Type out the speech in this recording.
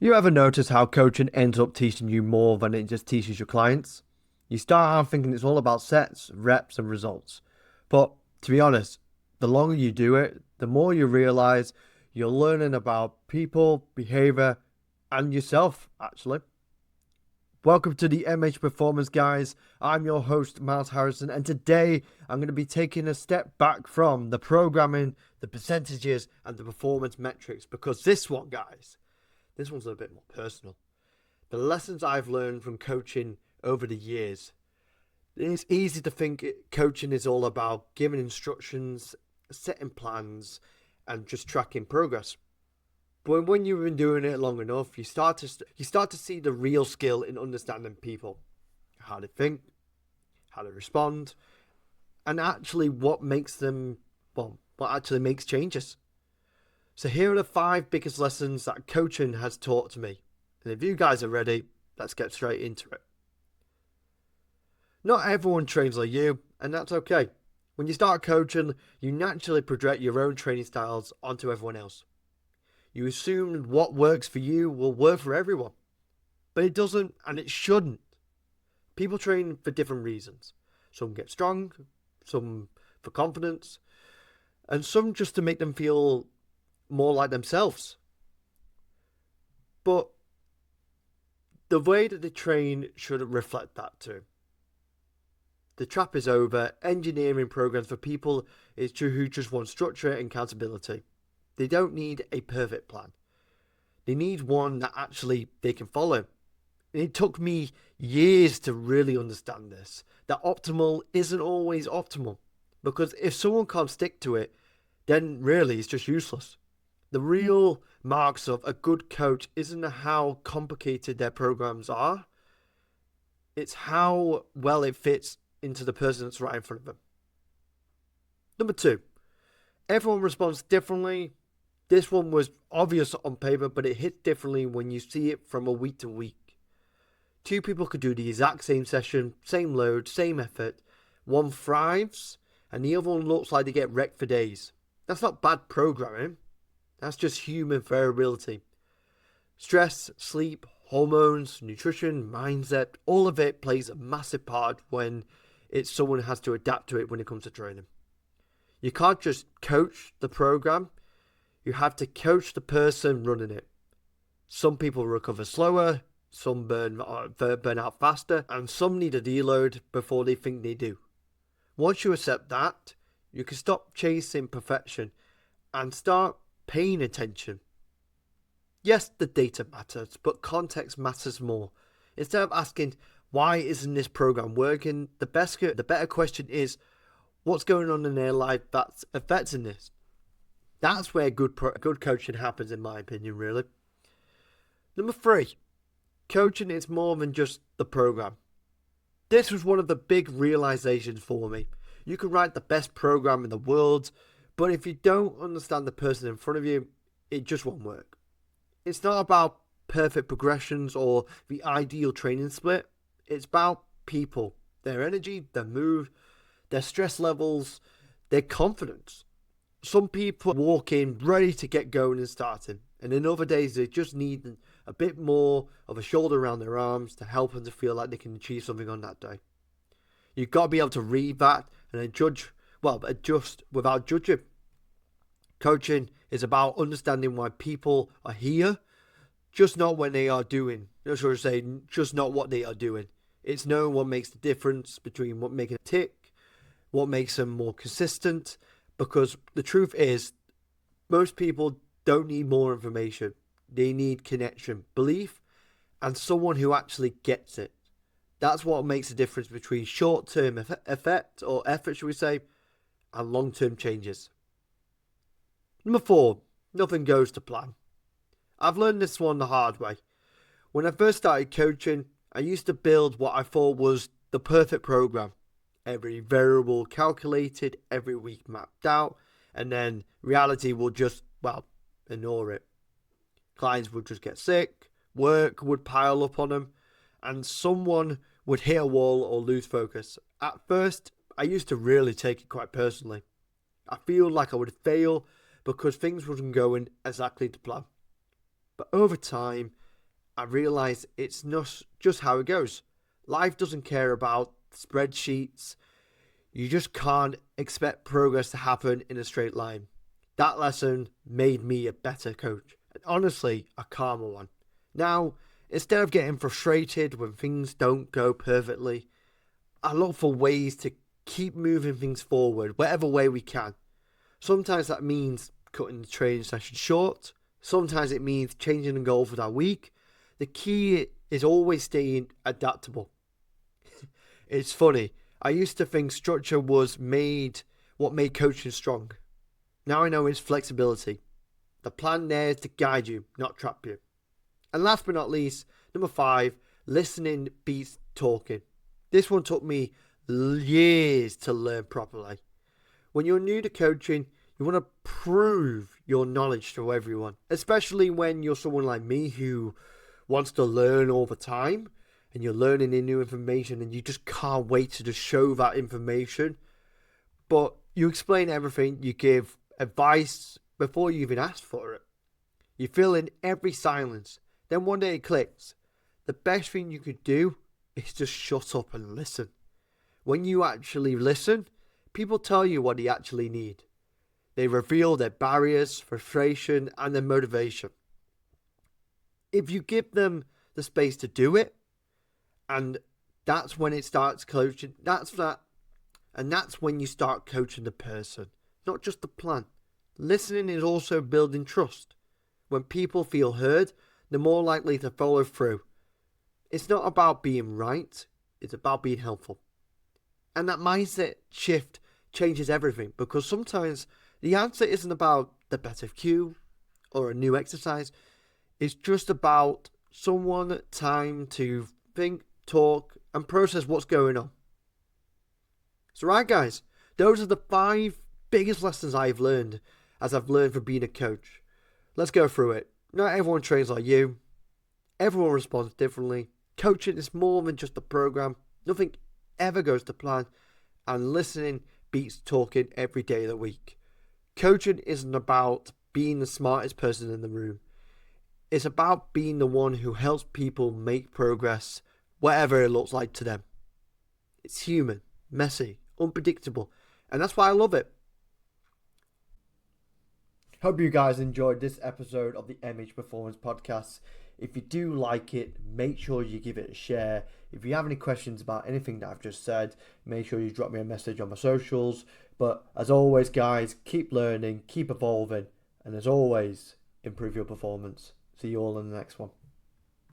You ever notice how coaching ends up teaching you more than it just teaches your clients? You start out thinking it's all about sets, reps, and results. But to be honest, the longer you do it, the more you realize you're learning about people, behavior, and yourself, actually. Welcome to the MH Performance Guys. I'm your host, Miles Harrison, and today I'm going to be taking a step back from the programming, the percentages, and the performance metrics because this one's a bit more personal. The lessons I've learned from coaching over the years. It's easy to think coaching is all about giving instructions, setting plans, and just tracking progress. But when you've been doing it long enough, you start to see the real skill in understanding people, how they think, how they respond, and actually what actually makes changes. So here are the 5 biggest lessons that coaching has taught to me. And if you guys are ready, let's get straight into it. Not everyone trains like you, and that's okay. When you start coaching, you naturally project your own training styles onto everyone else. You assume what works for you will work for everyone. But it doesn't, and it shouldn't. People train for different reasons. Some get strong, some for confidence, and some just to make them feel more like themselves. But the way that they train should reflect that too. The trap is over. Engineering programs for people who just want structure and accountability. They don't need a perfect plan. They need one that actually they can follow. And it took me years to really understand this. That optimal isn't always optimal. Because if someone can't stick to it, then really it's just useless. The real marks of a good coach isn't how complicated their programs are, it's how well it fits into the person that's right in front of them. Number 2, everyone responds differently. This one was obvious on paper, but it hits differently when you see it from a week to week. 2 people could do the exact same session, same load, same effort. One thrives, and the other one looks like they get wrecked for days. That's not bad programming. That's just human variability. Stress, sleep, hormones, nutrition, mindset, all of it plays a massive part when it's someone has to adapt to it when it comes to training. You can't just coach the program, you have to coach the person running it. Some people recover slower, some burn out faster, and some need a deload before they think they do. Once you accept that, you can stop chasing perfection and start paying attention. Yes, the data matters, but context matters more. Instead of asking, why isn't this program working? The better question is, what's going on in their life that's affecting this? That's where good coaching happens, in my opinion, really. Number 3, coaching is more than just the program. This was one of the big realizations for me. You can write the best program in the world, but if you don't understand the person in front of you, it just won't work. It's not about perfect progressions or the ideal training split. It's about people, their energy, their mood, their stress levels, their confidence. Some people walk in ready to get going and starting, and in other days they just need a bit more of a shoulder around their arms to help them to feel like they can achieve something on that day. You've got to be able to read that and adjust without judging. Coaching is about understanding why people are here, just not when they are doing. Just not what they are doing. It's knowing what makes the difference between what making a tick, what makes them more consistent. Because the truth is, most people don't need more information. They need connection, belief, and someone who actually gets it. That's what makes the difference between short-term effect or effort, should we say, and long-term changes. Number 4, nothing goes to plan. I've learned this one the hard way. When I first started coaching, I used to build what I thought was the perfect program. Every variable calculated, every week mapped out, and then reality will just, ignore it. Clients would just get sick, work would pile up on them, and someone would hit a wall or lose focus. At first, I used to really take it quite personally. I feel like I would fail because things wasn't going exactly to plan. But over time, I realised it's not just how it goes. Life doesn't care about spreadsheets. You just can't expect progress to happen in a straight line. That lesson made me a better coach, and honestly, a calmer one. Now, instead of getting frustrated when things don't go perfectly, I look for ways to keep moving things forward, whatever way we can. Sometimes that means cutting the training session short. Sometimes it means changing the goal for that week. The key is always staying adaptable. It's funny. I used to think structure was what made coaching strong. Now I know it's flexibility. The plan there is to guide you, not trap you. And last but not least, number 5, listening beats talking. This one took me years to learn properly. When you're new to coaching, you want to prove your knowledge to everyone, especially when you're someone like me who wants to learn all the time and you're learning new information and you just can't wait to just show that information. But you explain everything, you give advice before you even ask for it. You fill in every silence. Then one day it clicks. The best thing you could do is just shut up and listen. When you actually listen, people tell you what they actually need. They reveal their barriers, frustration, and their motivation. If you give them the space to do it, and that's when it starts coaching, that's when you start coaching the person, not just the plan. Listening is also building trust. When people feel heard, they're more likely to follow through. It's not about being right, it's about being helpful. And that mindset shift changes everything, because sometimes the answer isn't about the better cue or a new exercise. It's just about someone time to think, talk, and process what's going on. So right guys, those are the 5 biggest lessons I've learned as I've learned from being a coach. Let's go through it. Not everyone trains like you. Everyone responds differently. Coaching is more than just a program. Nothing ever goes to plan. And listening beats talking every day of the week. Coaching isn't about being the smartest person in the room. It's about being the one who helps people make progress, whatever it looks like to them. It's human, messy, unpredictable, and that's why I love it. Hope you guys enjoyed this episode of the MH Performance Podcast. If you do like it, make sure you give it a share. If you have any questions about anything that I've just said, make sure you drop me a message on my socials. But as always, guys, keep learning, keep evolving, and as always, improve your performance. See you all in the next one.